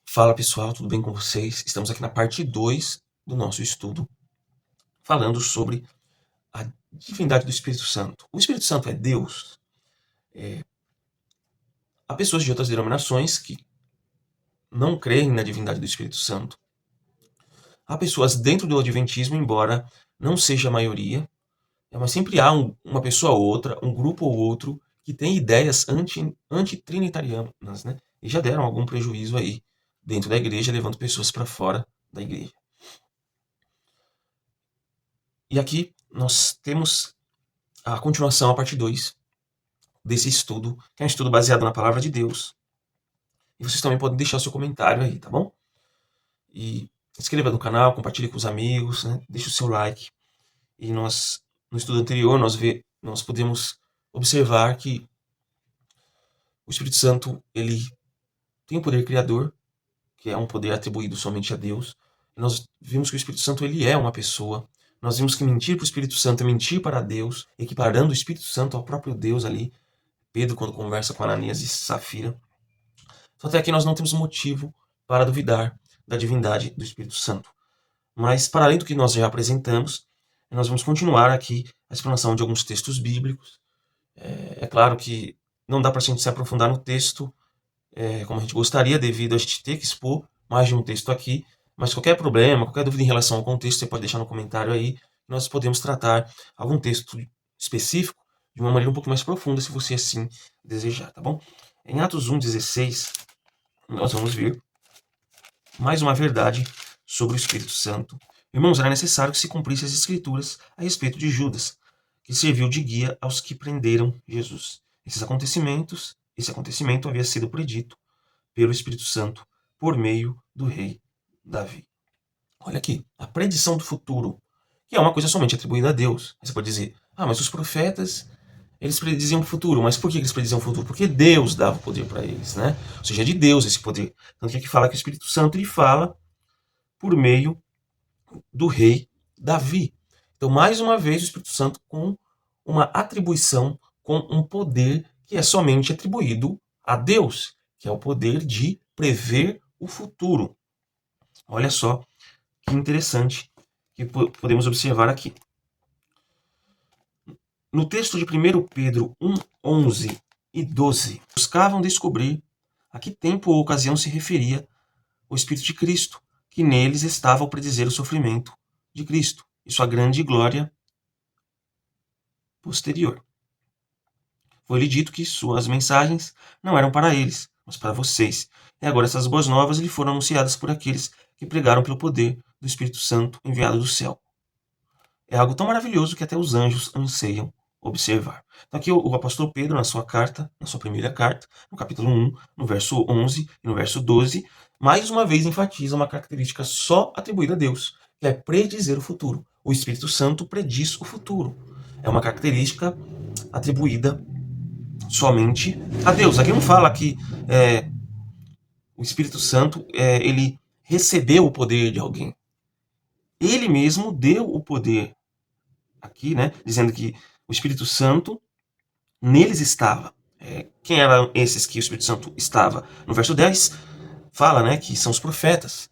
Fala pessoal, tudo bem com vocês? Estamos aqui na parte 2 do nosso estudo, falando sobre a divindade do Espírito Santo. O Espírito Santo é Deus? Há pessoas de outras denominações que não creem na divindade do Espírito Santo. Há pessoas dentro do Adventismo, embora não seja a maioria, mas sempre há uma pessoa ou outra, um grupo ou outro, que tem ideias antitrinitarianas, né? E já deram algum prejuízo aí dentro da igreja, levando pessoas para fora da igreja. E aqui nós temos a continuação, a parte 2 desse estudo, que é um estudo baseado na palavra de Deus. E vocês também podem deixar o seu comentário aí, tá bom? E se inscreva no canal, compartilhe com os amigos, né? Deixe o seu like. E nós, no estudo anterior, nós podemos observar que o Espírito Santo, ele tem um poder criador, que é um poder atribuído somente a Deus. E nós vimos que o Espírito Santo, ele é uma pessoa. Nós vimos que mentir para o Espírito Santo é mentir para Deus, equiparando o Espírito Santo ao próprio Deus ali. Pedro, quando conversa com Ananias e Safira. Só até aqui nós não temos motivo para duvidar da divindade do Espírito Santo. Mas, para além do que nós já apresentamos, nós vamos continuar aqui a explanação de alguns textos bíblicos. É claro que não dá para a gente se aprofundar no texto como a gente gostaria, devido a gente ter que expor mais de um texto aqui. Mas qualquer problema, qualquer dúvida em relação ao contexto, você pode deixar no comentário aí. Nós podemos tratar algum texto específico de uma maneira um pouco mais profunda, se você assim desejar, tá bom? Em Atos 1,16, nós vamos ver mais uma verdade sobre o Espírito Santo. Irmãos, era necessário que se cumprisse as Escrituras a respeito de Judas, que serviu de guia aos que prenderam Jesus. Esse acontecimento havia sido predito pelo Espírito Santo por meio do rei Davi. Olha aqui, a predição do futuro, que é uma coisa somente atribuída a Deus. Você pode dizer, mas os profetas, eles prediziam o futuro. Mas por que eles prediziam o futuro? Porque Deus dava o poder para eles, né? Ou seja, é de Deus esse poder. Tanto que aqui fala que o Espírito Santo ele fala por meio do rei Davi. Então, mais uma vez, o Espírito Santo com uma atribuição, com um poder que é somente atribuído a Deus, que é o poder de prever o futuro. Olha só que interessante que podemos observar aqui. No texto de 1 Pedro 1, 11 e 12, buscavam descobrir a que tempo ou ocasião se referia o Espírito de Cristo, que neles estava ao predizer o sofrimento de Cristo e sua grande glória posterior. Foi-lhe dito que suas mensagens não eram para eles, mas para vocês. E agora essas boas novas lhe foram anunciadas por aqueles que pregaram pelo poder do Espírito Santo enviado do céu. É algo tão maravilhoso que até os anjos anseiam observar. Então aqui o apóstolo Pedro, na sua carta, na sua primeira carta, no capítulo 1, no verso 11 e no verso 12, mais uma vez enfatiza uma característica só atribuída a Deus, que é predizer o futuro. O Espírito Santo prediz o futuro. É uma característica atribuída somente a Deus. Aqui não fala que o Espírito Santo ele recebeu o poder de alguém. Ele mesmo deu o poder aqui, né, dizendo que o Espírito Santo neles estava. Quem eram esses que o Espírito Santo estava? No verso 10, fala, né, que são os profetas.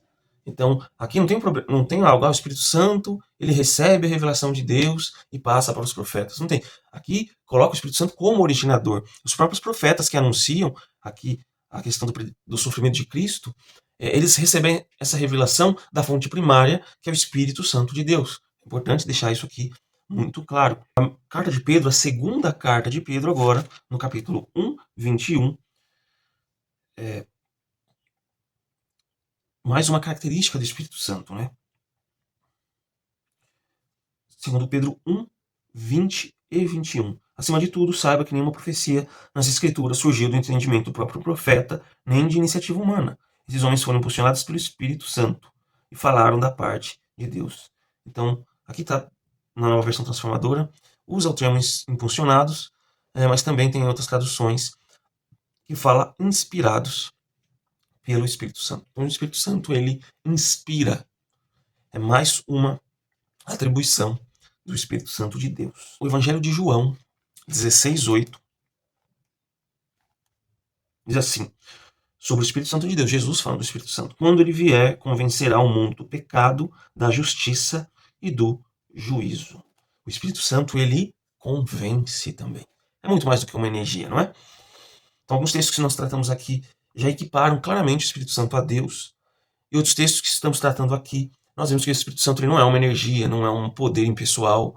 Então, aqui não tem algo, o Espírito Santo, ele recebe a revelação de Deus e passa para os profetas. Não tem. Aqui coloca o Espírito Santo como originador. Os próprios profetas que anunciam aqui a questão do sofrimento de Cristo, eles recebem essa revelação da fonte primária, que é o Espírito Santo de Deus. É importante deixar isso aqui muito claro. A carta de Pedro, a segunda carta de Pedro agora, no capítulo 1, 21, mais uma característica do Espírito Santo, né? Segundo Pedro 1, 20 e 21. Acima de tudo, saiba que nenhuma profecia nas Escrituras surgiu do entendimento do próprio profeta, nem de iniciativa humana. Esses homens foram impulsionados pelo Espírito Santo e falaram da parte de Deus. Então, aqui está, na nova versão transformadora, usa o termo impulsionados, mas também tem outras traduções que fala inspirados pelo Espírito Santo. Então, o Espírito Santo, ele inspira. É mais uma atribuição do Espírito Santo de Deus. O Evangelho de João 16:8 diz assim: sobre o Espírito Santo de Deus. Jesus falando do Espírito Santo. Quando ele vier, convencerá o mundo do pecado, da justiça e do juízo. O Espírito Santo, ele convence também. É muito mais do que uma energia, não é? Então, alguns textos que nós tratamos aqui já equiparam claramente o Espírito Santo a Deus. E outros textos que estamos tratando aqui, nós vemos que o Espírito Santo ele não é uma energia, não é um poder impessoal,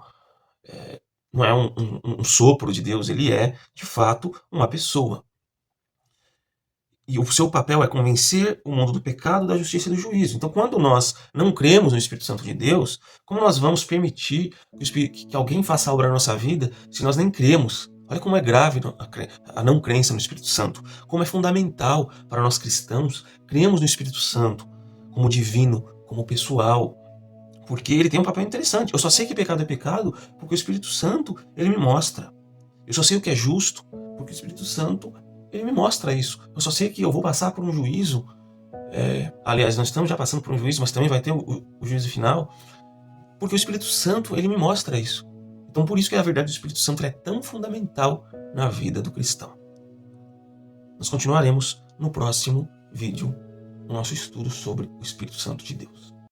não é um sopro de Deus, ele é, de fato, uma pessoa. E o seu papel é convencer o mundo do pecado, da justiça e do juízo. Então, quando nós não cremos no Espírito Santo de Deus, como nós vamos permitir que alguém faça a obra na nossa vida se nós nem cremos? Olha como é grave a não crença no Espírito Santo. Como é fundamental para nós cristãos cremos no Espírito Santo como divino, como pessoal. Porque ele tem um papel interessante. Eu só sei que pecado é pecado porque o Espírito Santo ele me mostra. Eu só sei o que é justo porque o Espírito Santo ele me mostra isso. Eu só sei que eu vou passar por um juízo. Aliás, nós estamos já passando por um juízo, mas também vai ter o juízo final. Porque o Espírito Santo ele me mostra isso. Então por isso que a verdade do Espírito Santo é tão fundamental na vida do cristão. Nós continuaremos no próximo vídeo o nosso estudo sobre o Espírito Santo de Deus.